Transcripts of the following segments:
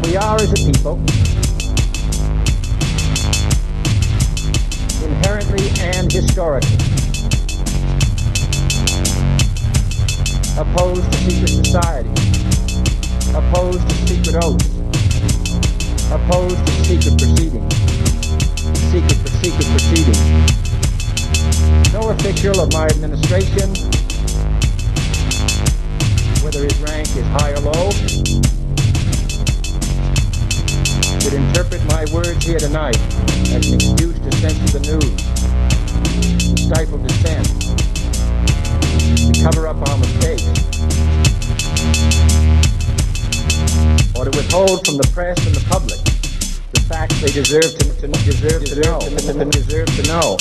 We are, as a people, inherently and historically opposed to secret society, opposed to secret oaths, opposed to secret proceedings, secret proceedings. No official of my administration, whether his rank is high or low, should interpret my words here tonight as an excuse to censor the news, to stifle dissent, to cover up our mistakes, or to withhold from the press and the public the facts they deserve to know.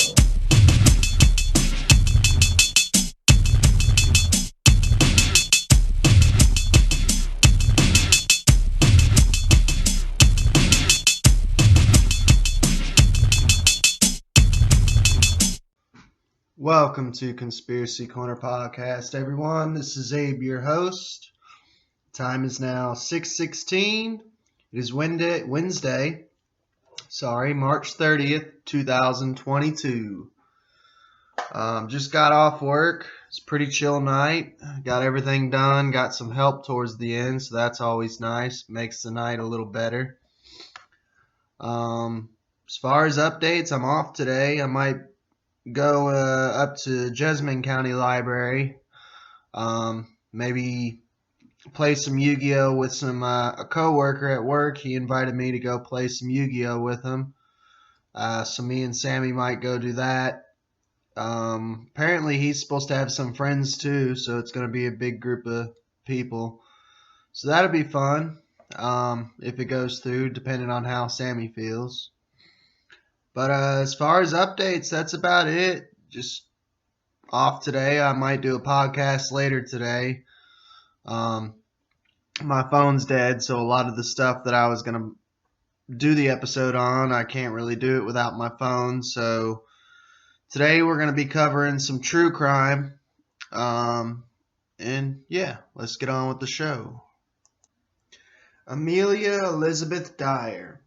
Welcome to Conspiracy Corner Podcast, everyone. This is Abe, your host. Time is now 6:16. It is Wednesday, March 30th, 2022. Just got off work. It's a pretty chill night. Got everything done. Got some help towards the end, so that's always nice. Makes the night a little better. As far as updates, I'm off today. I might go up to Jessamine County Library, maybe play some Yu-Gi-Oh with a co-worker at work. He invited me to go play some Yu-Gi-Oh with him, so me and Sammy might go do that. Apparently he's supposed to have some friends too, so it's going to be a big group of people, so that'll be fun if it goes through, depending on how Sammy feels. But as far as updates, that's about it. Just off today. I might do a podcast later today. My phone's dead, so a lot of the stuff that I was going to do the episode on, I can't really do it without my phone. So today we're going to be covering some true crime. And yeah, let's get on with the show. Amelia Elizabeth Dyer.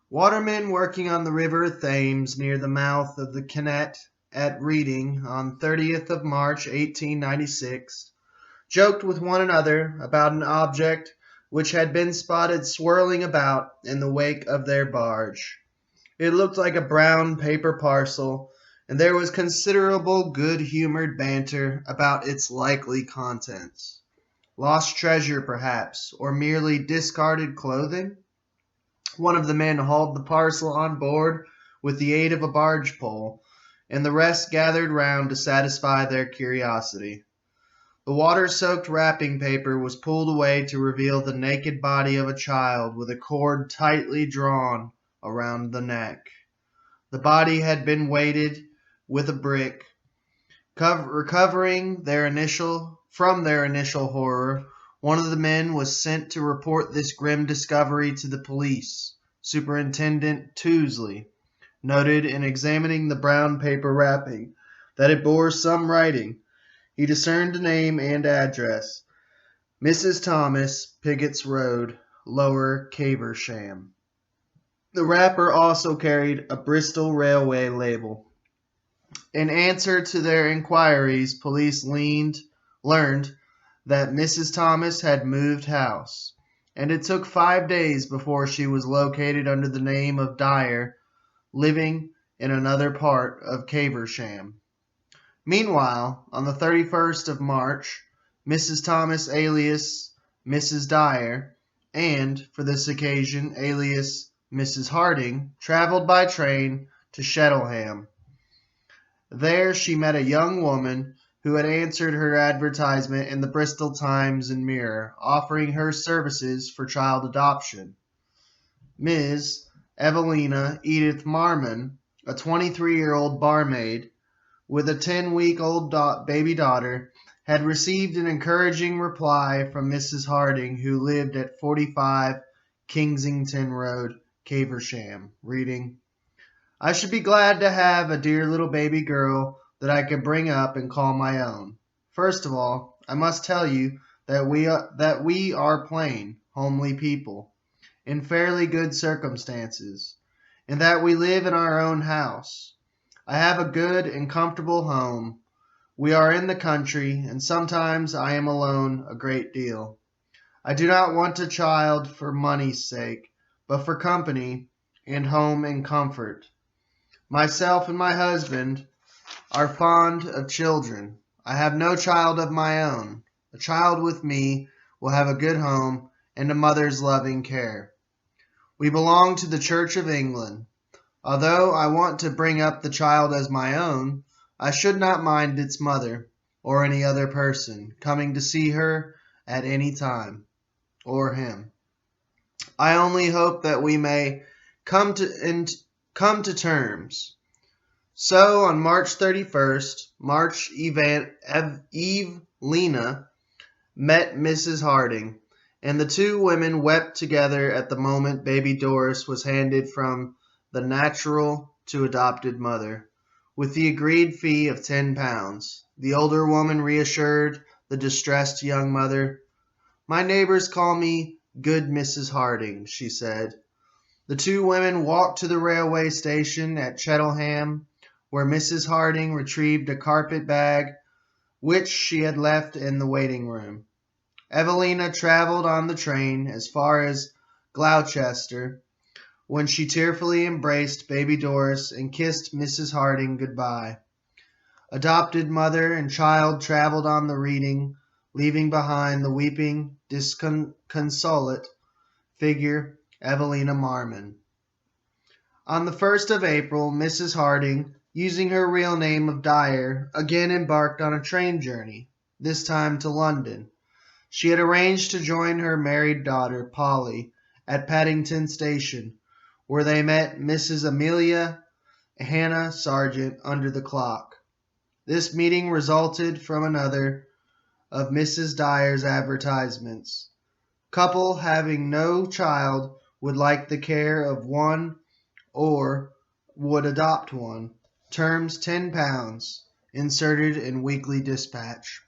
Watermen working on the River Thames near the mouth of the Kennet at Reading on 30th of March 1896 joked with one another about an object which had been spotted swirling about in the wake of their barge. It looked like a brown paper parcel, and there was considerable good-humored banter about its likely contents. Lost treasure, perhaps, or merely discarded clothing? One of the men hauled the parcel on board with the aid of a barge pole, and the rest gathered round to satisfy their curiosity. The water-soaked wrapping paper was pulled away to reveal the naked body of a child with a cord tightly drawn around the neck. The body had been weighted with a brick. Recovering from their initial horror, one of the men was sent to report this grim discovery to the police. Superintendent Tousley noted in examining the brown paper wrapping that it bore some writing. He discerned a name and address: Mrs. Thomas, Piggott's Road, Lower Caversham. The wrapper also carried a Bristol Railway label. In answer to their inquiries, police learned that Mrs. Thomas had moved house, and it took 5 days before she was located under the name of Dyer, living in another part of Caversham. Meanwhile, on the 31st of March, Mrs. Thomas alias Mrs. Dyer, and, for this occasion, alias Mrs. Harding, traveled by train to Shettleham. There she met a young woman who had answered her advertisement in the Bristol Times and Mirror, offering her services for child adoption. Ms. Evelina Edith Marmon, a 23-year-old barmaid with a 10-week-old baby daughter, had received an encouraging reply from Mrs. Harding, who lived at 45 Kingsington Road, Caversham, reading, "I should be glad to have a dear little baby girl that I could bring up and call my own. First of all, I must tell you that we are plain, homely people. in fairly good circumstances, and that we live in our own house. I have a good and comfortable home. We are in the country, and sometimes I am alone a great deal. I do not want a child for money's sake, but for company and home and comfort. Myself and my husband are fond of children. I have no child of my own. A child with me will have a good home and a mother's loving care. We belong to the Church of England. Although I want to bring up the child as my own, I should not mind its mother or any other person coming to see her at any time, or him. I only hope that we may come to terms. So on March 31st, Evelina met Mrs. Harding, and the two women wept together at the moment baby Doris was handed from the natural to adopted mother, with the agreed fee of £10. The older woman reassured the distressed young mother. "My neighbors call me good Mrs. Harding," she said. The two women walked to the railway station at Cheltenham, where Mrs. Harding retrieved a carpet bag which she had left in the waiting room. Evelina travelled on the train as far as Gloucester, when she tearfully embraced baby Doris and kissed Mrs. Harding good-bye. Adopted mother and child travelled on the Reading, leaving behind the weeping, disconsolate figure Evelina Marmon. On the 1st of April, Mrs. Harding, using her real name of Dyer, again embarked on a train journey, this time to London. She had arranged to join her married daughter, Polly, at Paddington Station, where they met Mrs. Amelia Hannah Sargent under the clock. This meeting resulted from another of Mrs. Dyer's advertisements. Couple having no child would like the care of one or would adopt one. Terms £10, inserted in Weekly Dispatch.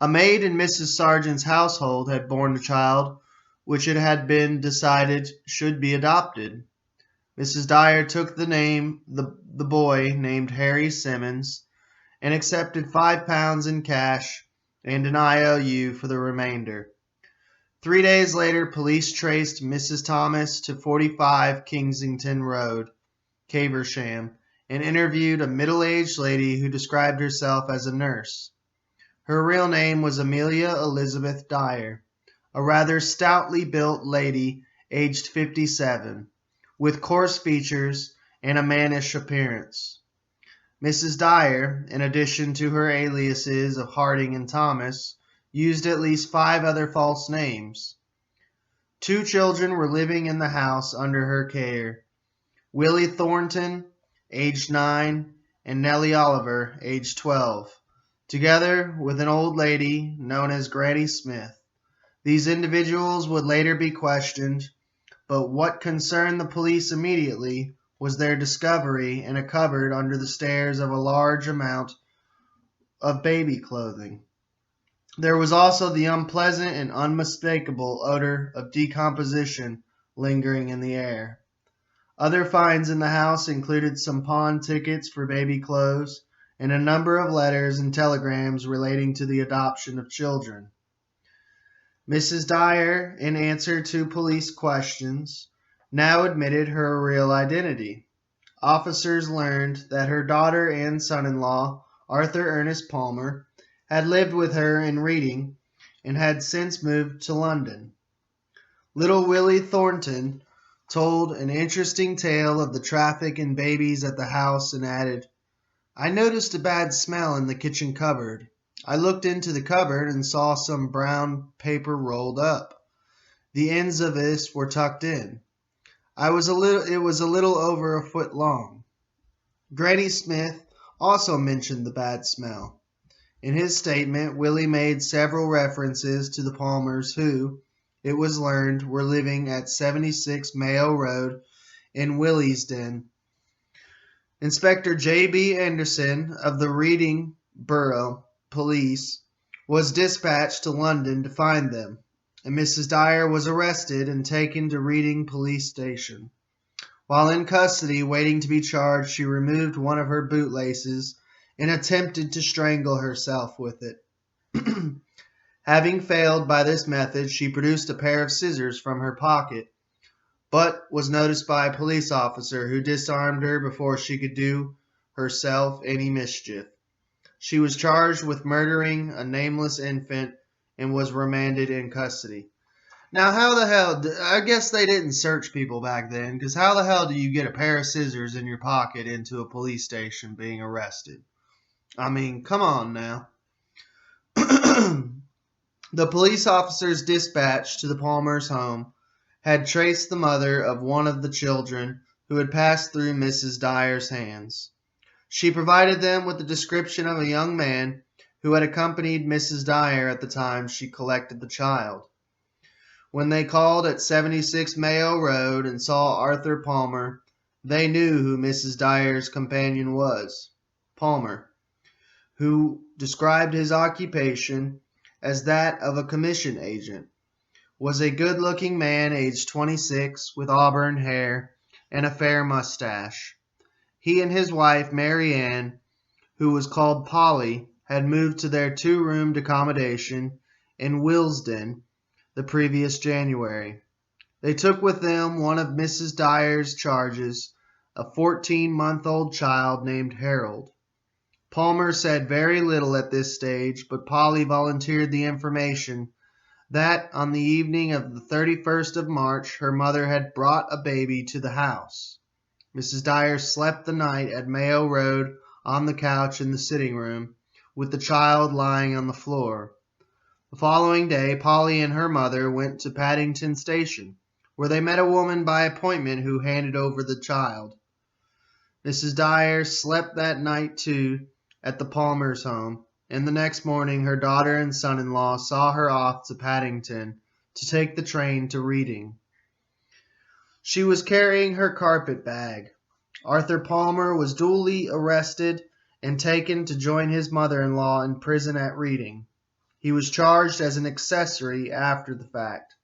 A maid in Mrs. Sargent's household had borne a child which it had been decided should be adopted. Mrs. Dyer took the boy named Harry Simmons, and accepted £5 in cash and an IOU for the remainder. 3 days later, police traced Mrs. Thomas to 45 Kensington Road, Caversham, and interviewed a middle-aged lady who described herself as a nurse. Her real name was Amelia Elizabeth Dyer, a rather stoutly built lady aged 57, with coarse features and a mannish appearance. Mrs. Dyer, in addition to her aliases of Harding and Thomas, used at least 5 other false names. 2 children were living in the house under her care: Willie Thornton, aged 9, and Nellie Oliver, aged 12, together with an old lady known as Granny Smith. These individuals would later be questioned, but what concerned the police immediately was their discovery in a cupboard under the stairs of a large amount of baby clothing. There was also the unpleasant and unmistakable odor of decomposition lingering in the air. Other finds in the house included some pawn tickets for baby clothes and a number of letters and telegrams relating to the adoption of children. Mrs. Dyer, in answer to police questions, now admitted her real identity. Officers learned that her daughter and son-in-law, Arthur Ernest Palmer, had lived with her in Reading and had since moved to London. Little Willie Thornton told an interesting tale of the traffic in babies at the house and added, "I noticed a bad smell in the kitchen cupboard. I looked into the cupboard and saw some brown paper rolled up. The ends of this were tucked in. It was a little over a foot long." Granny Smith also mentioned the bad smell. In his statement, Willie made several references to the Palmers who, it was learned, were living at 76 Mayo Road in Willesden. Inspector J.B. Anderson of the Reading Borough Police was dispatched to London to find them, and Mrs. Dyer was arrested and taken to Reading Police Station. While in custody, waiting to be charged, she removed one of her bootlaces and attempted to strangle herself with it. Having failed by this method, she produced a pair of scissors from her pocket, but was noticed by a police officer who disarmed her before she could do herself any mischief. She was charged with murdering a nameless infant and was remanded in custody. Now, how the hell, I guess they didn't search people back then, because how the hell do you get a pair of scissors in your pocket into a police station being arrested? I mean, come on now. The police officers dispatched to the Palmers' home had traced the mother of one of the children who had passed through Mrs. Dyer's hands. She provided them with a description of a young man who had accompanied Mrs. Dyer at the time she collected the child. When they called at 76 Mayo Road and saw Arthur Palmer, they knew who Mrs. Dyer's companion was, Palmer, who described his occupation as that of a commission agent, was a good-looking man aged 26 with auburn hair and a fair mustache. He and his wife, Mary Ann, who was called Polly, had moved to their two-roomed accommodation in Willesden the previous January. They took with them one of Mrs. Dyer's charges, a 14-month-old child named Harold. Palmer said very little at this stage, but Polly volunteered the information that on the evening of the 31st of March her mother had brought a baby to the house. Mrs. Dyer slept the night at Mayo Road on the couch in the sitting room, with the child lying on the floor. The following day, Polly and her mother went to Paddington Station, where they met a woman by appointment who handed over the child. Mrs. Dyer slept that night, too, at the Palmers' home, and the next morning her daughter and son-in-law saw her off to Paddington to take the train to Reading. She was carrying her carpet bag. Arthur Palmer was duly arrested and taken to join his mother-in-law in prison at Reading. He was charged as an accessory after the fact.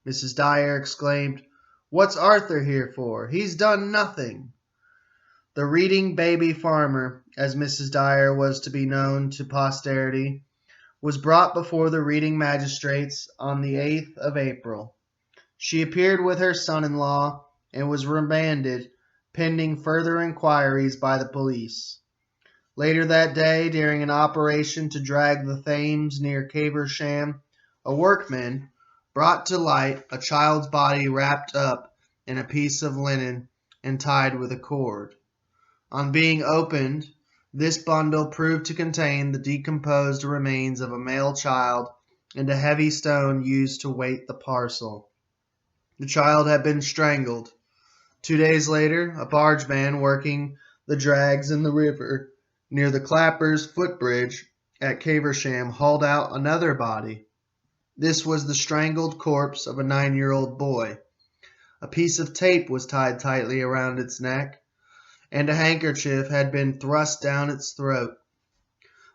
Mrs. Dyer exclaimed, "What's Arthur here for? He's done nothing." The Reading baby farmer, as Mrs. Dyer was to be known to posterity, was brought before the Reading magistrates on the 8th of April. She appeared with her son-in-law and was remanded pending further inquiries by the police. Later that day, during an operation to drag the Thames near Caversham, a workman brought to light a child's body wrapped up in a piece of linen and tied with a cord. On being opened, this bundle proved to contain the decomposed remains of a male child and a heavy stone used to weight the parcel. The child had been strangled. 2 days later, a bargeman working the drags in the river near the Clappers footbridge at Caversham hauled out another body. This was the strangled corpse of a 9-year-old boy. A piece of tape was tied tightly around its neck, and a handkerchief had been thrust down its throat.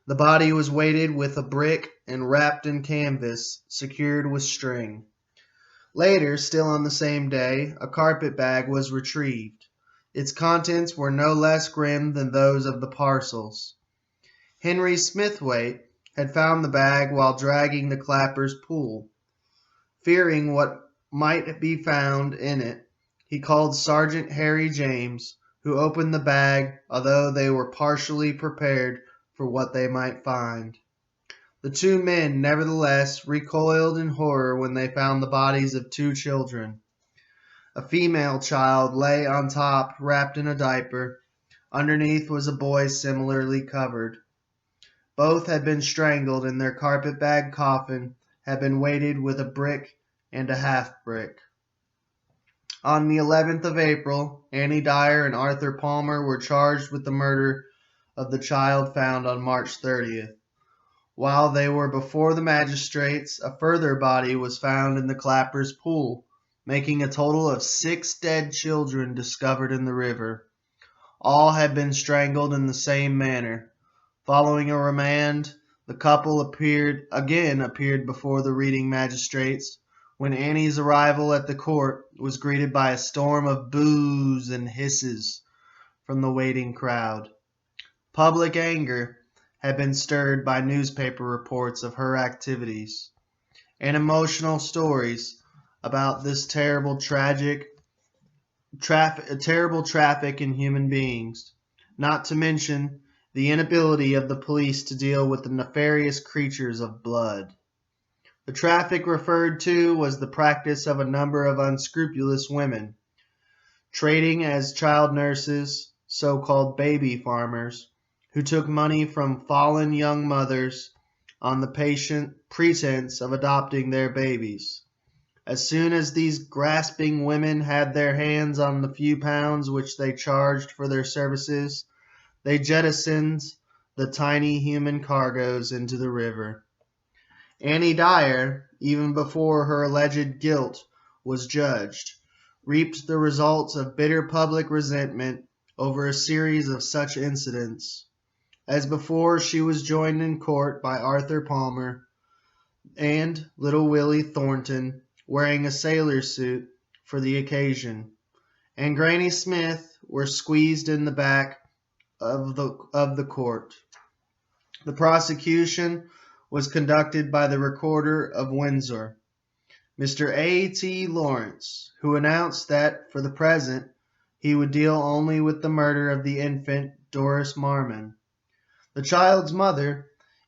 The body was weighted with a brick and wrapped in canvas, secured with string. Later, still on the same day, a carpet bag was retrieved. Its contents were no less grim than those of the parcels. Henry Smithwaite had found the bag while dragging the Clappers pool. Fearing what might be found in it, he called Sergeant Harry James, who opened the bag, although they were partially prepared for what they might find. The two men, nevertheless, recoiled in horror when they found the bodies of 2 children. A female child lay on top, wrapped in a diaper. Underneath was a boy similarly covered. Both had been strangled, and their carpet-bag coffin had been weighted with a brick and a half-brick. On the 11th of April, Annie Dyer and Arthur Palmer were charged with the murder of the child found on March 30th. While they were before the magistrates, a further body was found in the Clappers pool, making a total of 6 dead children discovered in the river. All had been strangled in the same manner. Following a remand, the couple appeared before the Reading magistrates, when Annie's arrival at the court was greeted by a storm of boos and hisses from the waiting crowd. Public anger had been stirred by newspaper reports of her activities and emotional stories about this terrible traffic in human beings, not to mention the inability of the police to deal with the nefarious creatures of blood. The traffic referred to was the practice of a number of unscrupulous women, trading as child nurses, so-called baby farmers, who took money from fallen young mothers on the patient pretense of adopting their babies. As soon as these grasping women had their hands on the few pounds which they charged for their services, they jettisoned the tiny human cargoes into the river. Annie Dyer, even before her alleged guilt was judged, reaped the results of bitter public resentment over a series of such incidents. As before, she was joined in court by Arthur Palmer and little Willie Thornton, wearing a sailor suit for the occasion, and Granny Smith were squeezed in the back of the court. The prosecution was conducted by the Recorder of Windsor, Mr. A.T. Lawrence, who announced that, for the present, he would deal only with the murder of the infant Doris Marmon. The child's mother,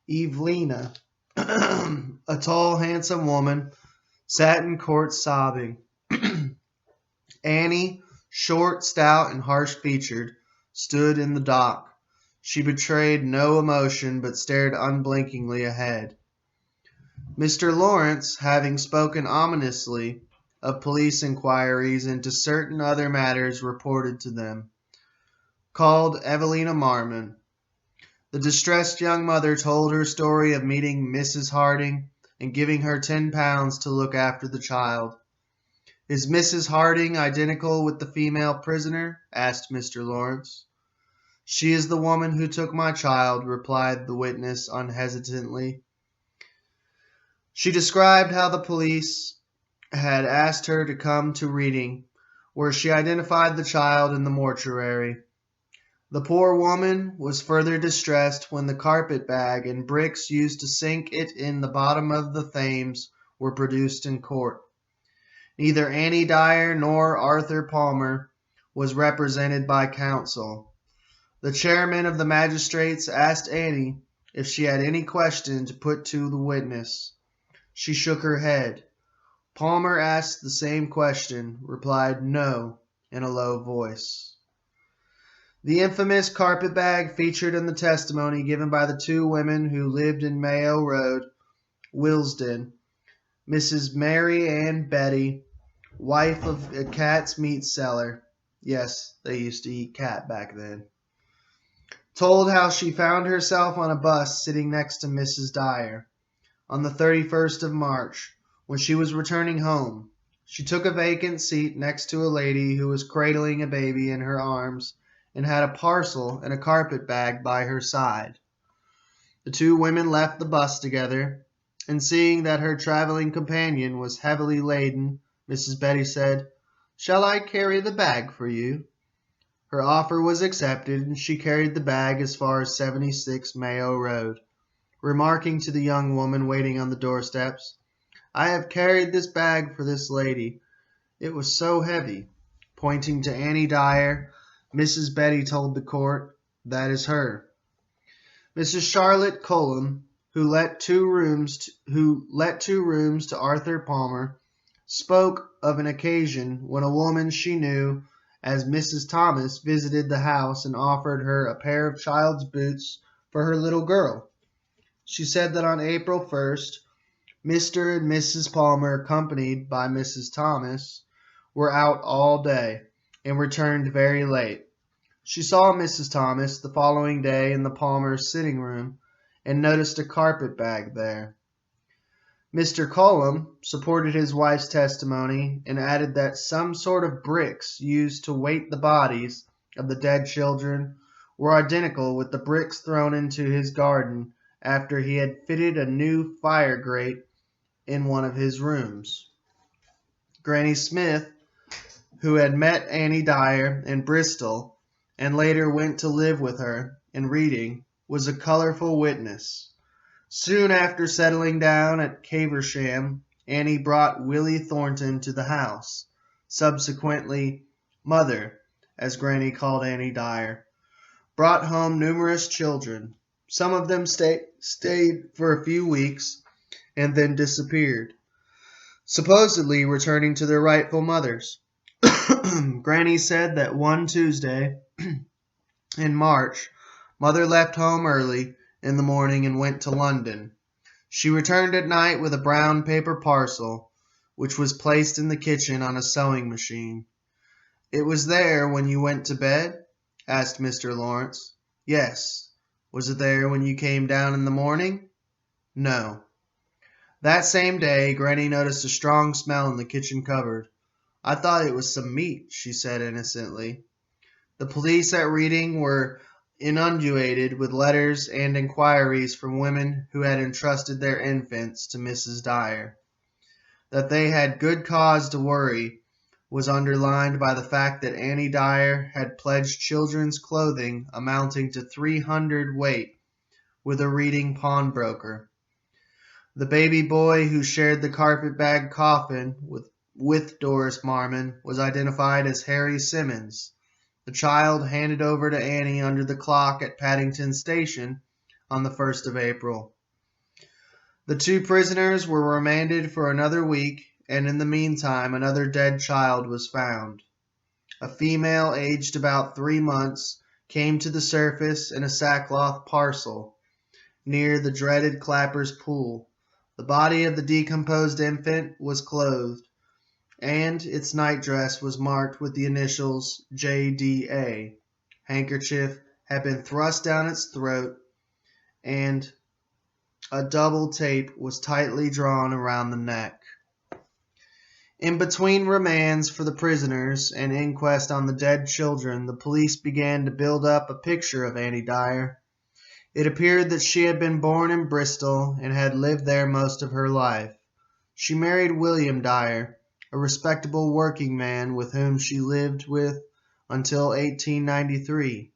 Evelina, a tall, handsome woman, sat in court sobbing. Annie, short, stout, and harsh-featured, stood in the dock. She betrayed no emotion, but stared unblinkingly ahead. Mr. Lawrence, having spoken ominously of police inquiries into certain other matters reported to them, called Evelina Marmon. The distressed young mother told her story of meeting Mrs. Harding and giving her £10 to look after the child. "Is Mrs. Harding identical with the female prisoner?" asked Mr. Lawrence. "She is the woman who took my child," replied the witness unhesitatingly. She described how the police had asked her to come to Reading, where she identified the child in the mortuary. The poor woman was further distressed when the carpet bag and bricks used to sink it in the bottom of the Thames were produced in court. Neither Annie Dyer nor Arthur Palmer was represented by counsel. The chairman of the magistrates asked Annie if she had any question to put to the witness. She shook her head. Palmer asked the same question, replied no in a low voice. The infamous carpetbag featured in the testimony given by the two women who lived in Mayo Road, Willesden, Mrs. Mary Ann Betty, wife of a cat's meat seller. Yes, they used to eat cat back then. Told how she found herself on a bus sitting next to Mrs. Dyer on the 31st of March when she was returning home. She took a vacant seat next to a lady who was cradling a baby in her arms and had a parcel and a carpet bag by her side. The two women left the bus together, and seeing that her traveling companion was heavily laden, Mrs. Betty said, "Shall I carry the bag for you?" Her offer was accepted, and she carried the bag as far as 76 Mayo Road, remarking to the young woman waiting on the doorsteps, "I have carried this bag for this lady. It was so heavy." Pointing to Annie Dyer, Mrs. Betty told the court, "That is her." Mrs. Charlotte Cullum, who let two rooms to Arthur Palmer, spoke of an occasion when a woman she knew as Mrs. Thomas visited the house and offered her a pair of child's boots for her little girl. She said that on April 1st, Mr. and Mrs. Palmer, accompanied by Mrs. Thomas, were out all day and returned very late. She saw Mrs. Thomas the following day in the Palmers' sitting room and noticed a carpet bag there. Mr. Cullum supported his wife's testimony and added that some sort of bricks used to weight the bodies of the dead children were identical with the bricks thrown into his garden after he had fitted a new fire grate in one of his rooms. Granny Smith, who had met Annie Dyer in Bristol and later went to live with her in Reading, was a colorful witness. Soon after settling down at Caversham, Annie brought Willie Thornton to the house, subsequently Mother, as Granny called Annie Dyer, brought home numerous children. Some of them stayed for a few weeks and then disappeared, supposedly returning to their rightful mothers. Granny said that one Tuesday in March, Mother left home early in the morning and went to London. She returned at night with a brown paper parcel, which was placed in the kitchen on a sewing machine. "It was there when you went to bed?" asked Mr. Lawrence. "Yes." "Was it there when you came down in the morning?" "No." That same day, Granny noticed a strong smell in the kitchen cupboard. "I thought it was some meat," she said innocently. The police at Reading were inundated with letters and inquiries from women who had entrusted their infants to Mrs. Dyer. That they had good cause to worry was underlined by the fact that Annie Dyer had pledged children's clothing amounting to 300 weight with a Reading pawnbroker. The baby boy who shared the carpet-bag coffin with Doris Marmon was identified as Harry Simmons, the child handed over to Annie under the clock at Paddington Station on the 1st of April. The two prisoners were remanded for another week, and in the meantime another dead child was found. A female aged about 3 months came to the surface in a sackcloth parcel near the dreaded Clapper's Pool. The body of the decomposed infant was clothed, and its nightdress was marked with the initials JDA. Handkerchief had been thrust down its throat, and a double tape was tightly drawn around the neck. In between remands for the prisoners and inquest on the dead children, the police began to build up a picture of Annie Dyer. It appeared that she had been born in Bristol and had lived there most of her life. She married William Dyer, a respectable working man with whom she lived with until 1893.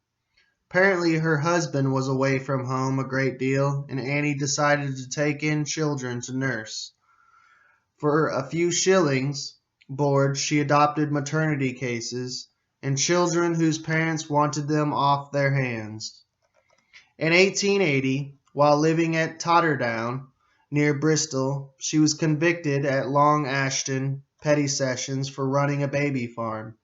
Apparently her husband was away from home a great deal, and Annie decided to take in children to nurse. For a few shillings board she adopted maternity cases and children whose parents wanted them off their hands. In 1880, while living at Totterdown, near Bristol, she was convicted at Long Ashton Petty Sessions for running a baby farm.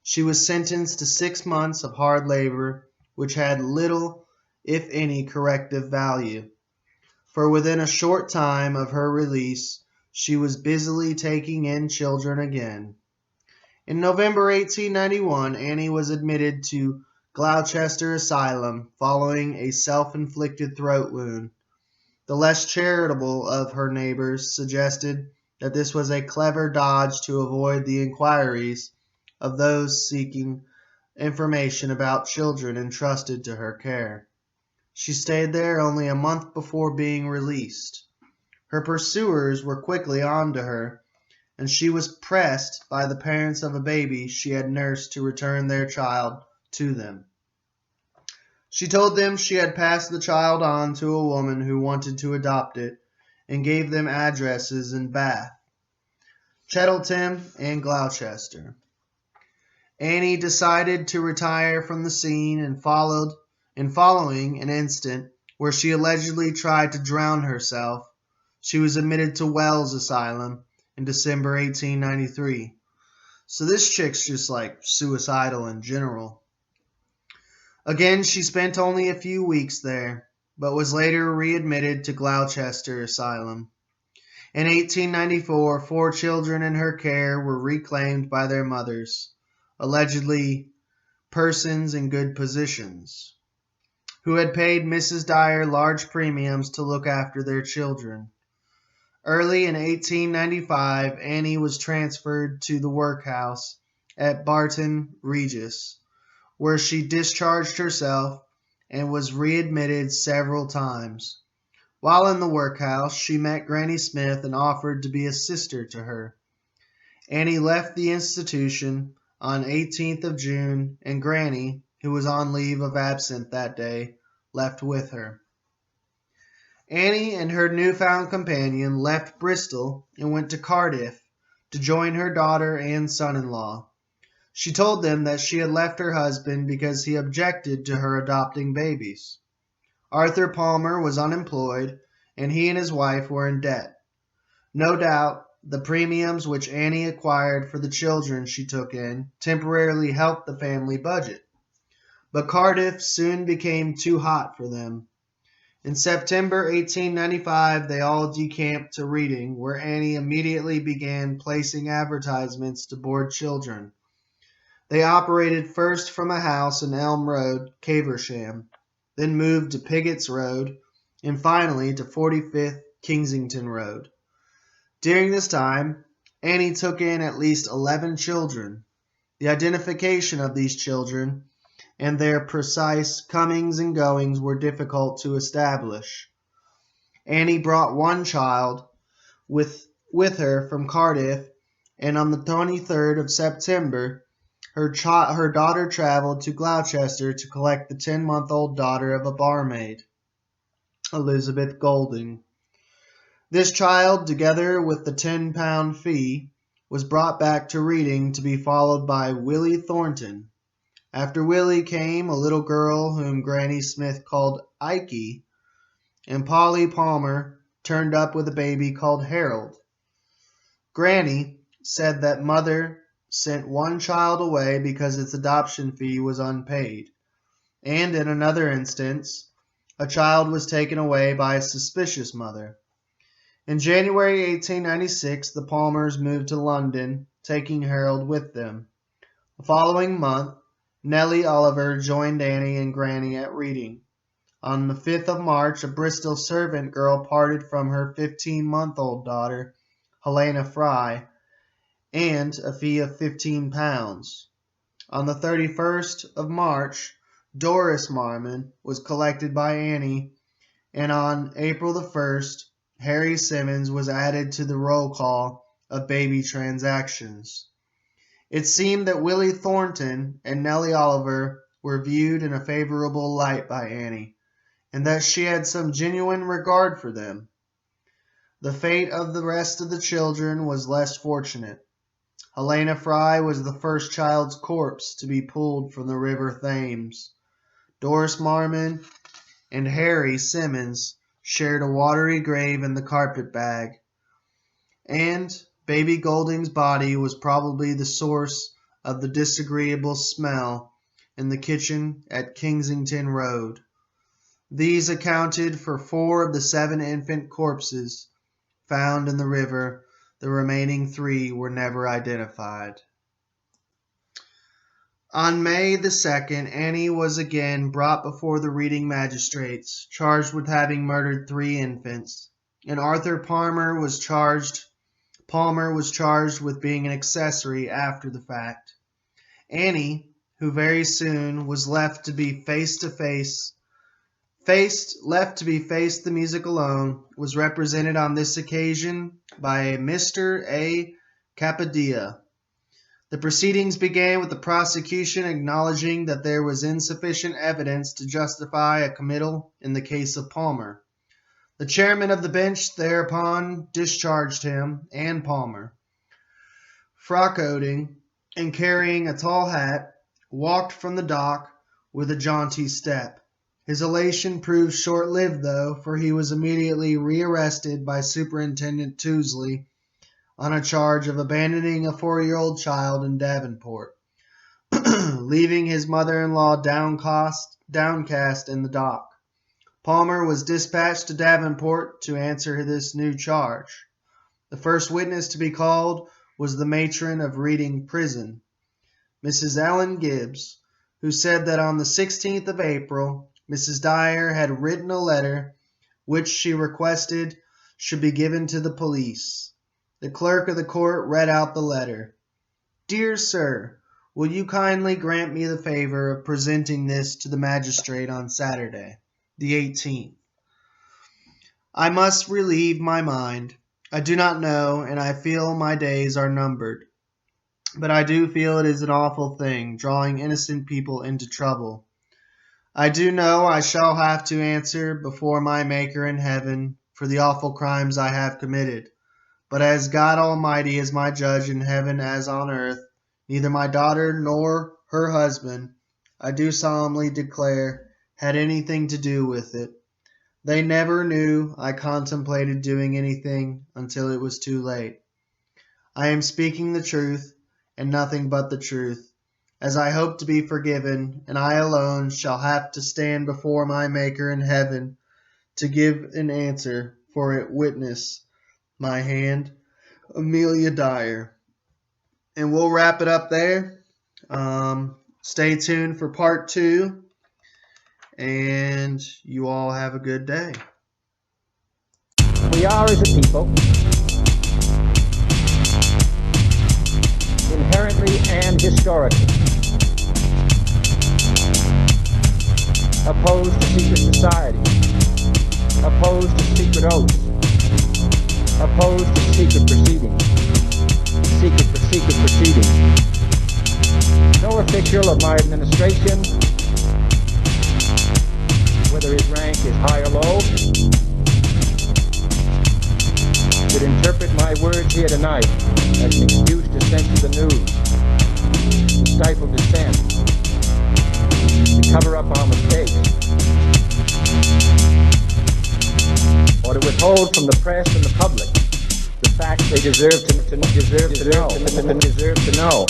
She was sentenced to 6 months of hard labor, which had little, if any, corrective value. For within a short time of her release, she was busily taking in children again. In November 1891, Annie was admitted to Gloucester Asylum following a self-inflicted throat wound. The less charitable of her neighbors suggested that this was a clever dodge to avoid the inquiries of those seeking information about children entrusted to her care. She stayed there only a month before being released. Her pursuers were quickly on to her, and she was pressed by the parents of a baby she had nursed to return their child to them. She told them she had passed the child on to a woman who wanted to adopt it, and gave them addresses in Bath, Chettleton, and Gloucester. Annie decided to retire from the scene and following an incident where she allegedly tried to drown herself, she was admitted to Wells Asylum in December 1893. So this chick's just like suicidal in general. Again, she spent only a few weeks there, but was later readmitted to Gloucester Asylum. In 1894, 4 children in her care were reclaimed by their mothers, allegedly persons in good positions, who had paid Mrs. Dyer large premiums to look after their children. Early in 1895, Annie was transferred to the workhouse at Barton Regis, where she discharged herself and was readmitted several times. While in the workhouse, she met Granny Smith and offered to be a sister to her. Annie left the institution on 18th of June, and Granny, who was on leave of absence that day, left with her. Annie and her newfound companion left Bristol and went to Cardiff to join her daughter and son-in-law. She told them that she had left her husband because he objected to her adopting babies. Arthur Palmer was unemployed, and he and his wife were in debt. No doubt, the premiums which Annie acquired for the children she took in temporarily helped the family budget. But Cardiff soon became too hot for them. In September 1895, they all decamped to Reading, where Annie immediately began placing advertisements to board children. They operated first from a house in Elm Road, Caversham, then moved to Piggott's Road, and finally to 45th Kensington Road. During this time, Annie took in at least 11 children. The identification of these children and their precise comings and goings were difficult to establish. Annie brought one child with her from Cardiff, and on the 23rd of September, her daughter traveled to Gloucester to collect the 10-month-old daughter of a barmaid, Elizabeth Golding. This child, together with the £10 fee, was brought back to Reading to be followed by Willie Thornton. After Willie came a little girl whom Granny Smith called Ikey, and Polly Palmer turned up with a baby called Harold. Granny said that mother sent one child away because its adoption fee was unpaid, and in another instance, a child was taken away by a suspicious mother. In January 1896, the Palmers moved to London, taking Harold with them. The following month, Nellie Oliver joined Annie and Granny at Reading. On the 5th of March, a Bristol servant girl parted from her 15-month-old daughter, Helena Fry, and a fee of £15. On the 31st of March, Doris Marmon was collected by Annie, and on April the 1st, Harry Simmons was added to the roll call of baby transactions. It seemed that Willie Thornton and Nellie Oliver were viewed in a favorable light by Annie, and that she had some genuine regard for them. The fate of the rest of the children was less fortunate. Helena Fry was the first child's corpse to be pulled from the River Thames. Doris Marmon and Harry Simmons shared a watery grave in the carpet-bag, and baby Golding's body was probably the source of the disagreeable smell in the kitchen at Kensington Road. These accounted for 4 of the 7 infant corpses found in the river. The remaining 3 were never identified. On May the 2nd, Annie was again brought before the Reading magistrates, charged with having murdered 3 infants, and Arthur Palmer was charged with being an accessory after the fact. Annie, who very soon was left to be face the music alone, was represented on this occasion by a Mr. A. Capadia. The proceedings began with the prosecution acknowledging that there was insufficient evidence to justify a committal in the case of Palmer. The chairman of the bench thereupon discharged him and Palmer. Frock-coating and carrying a tall hat, walked from the dock with a jaunty step. His elation proved short-lived, though, for he was immediately rearrested by Superintendent Tousley on a charge of abandoning a 4-year-old child in Davenport, leaving his mother-in-law downcast in the dock. Palmer was dispatched to Davenport to answer this new charge. The first witness to be called was the matron of Reading Prison, Mrs. Ellen Gibbs, who said that on the 16th of April, Mrs. Dyer had written a letter which she requested should be given to the police. The clerk of the court read out the letter. "Dear Sir, will you kindly grant me the favor of presenting this to the magistrate on Saturday, the 18th? I must relieve my mind. I do not know, and I feel my days are numbered. but I do feel it is an awful thing, drawing innocent people into trouble. I do know I shall have to answer before my Maker in heaven for the awful crimes I have committed. But as God Almighty is my judge in heaven as on earth, neither my daughter nor her husband, I do solemnly declare, had anything to do with it. They never knew I contemplated doing anything until it was too late. I am speaking the truth, and nothing but the truth, as I hope to be forgiven, and I alone shall have to stand before my Maker in heaven to give an answer, for it witness my hand, Amelia Dyer. And we'll wrap it up there. Stay tuned for part 2, and you all have a good day. We are, as a people, inherently and historically opposed to secret society, opposed to secret oaths, opposed to secret proceedings, secret proceedings. No official of my administration, whether his rank is high or low, should interpret my words here tonight as an excuse to censor the news, to stifle dissent, to cover up our mistakes, or to withhold from the press and the public the facts they deserve to know.